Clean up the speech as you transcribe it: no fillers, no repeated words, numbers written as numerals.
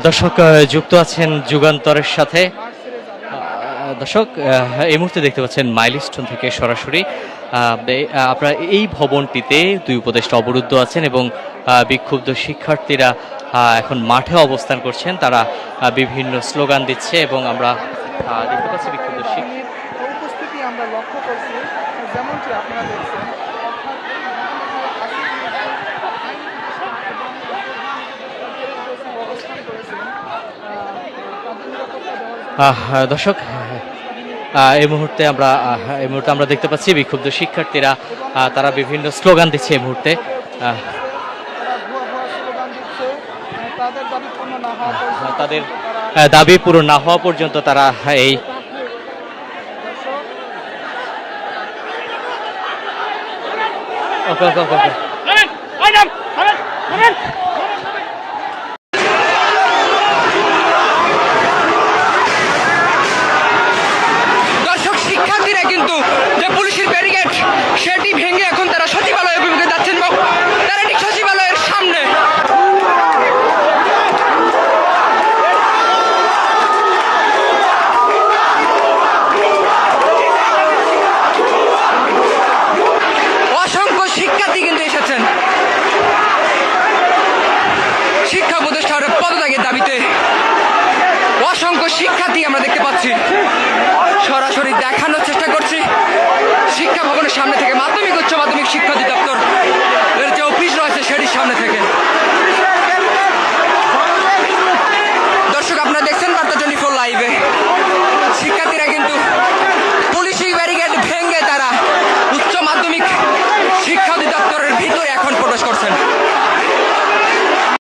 দর্শক যুক্ত আছেন যুগান্তরের সাথে। দর্শক এই মুহূর্তে দেখতে পাচ্ছেন মাইলস্টোন থেকে সরাসরি আপনারা এই ভবনটিতে দুই উপদেষ্টা অবরুদ্ধ আছেন এবং বিক্ষুব্ধ শিক্ষার্থীরা এখন মাঠে অবস্থান করছেন। তারা বিভিন্ন স্লোগান দিচ্ছে এবং আমরা দেখতে পাচ্ছি বিক্ষুব্ধ উপস্থিতি আমরা লক্ষ্য করছি, যেমনটি আপনারা দেখছেন। দর্শক এই মুহূর্তে আমরা দেখতে পাচ্ছি বিক্ষুব্ধ শিক্ষার্থীরা তারা বিভিন্ন স্লোগান দিচ্ছে এই মুহূর্তে। তাদের দাবি পূরণ না হওয়া পর্যন্ত তারা এই শিক্ষার্থীরা কিন্তু যে পুলিশের ব্যারিকেড সেটি ভেঙে এখন তারা সচিবালয় অভিমুখে যাচ্ছেন এবং তারা ঠিক সচিবালয়ের সামনে। অসংখ্য শিক্ষার্থী কিন্তু এসেছেন শিক্ষা উপদেষ্টার পদত্যাগের দাবিতে। অসংখ্য শিক্ষার্থী আমরা দেখতে পাচ্ছি, সরাসরি দেখানোর চেষ্টা করছি শিক্ষা ভবনের সামনে থেকে, মাধ্যমিক উচ্চ মাধ্যমিক শিক্ষা অধিদপ্তর এর যে অফিস রয়েছে সেটির সামনে থেকে।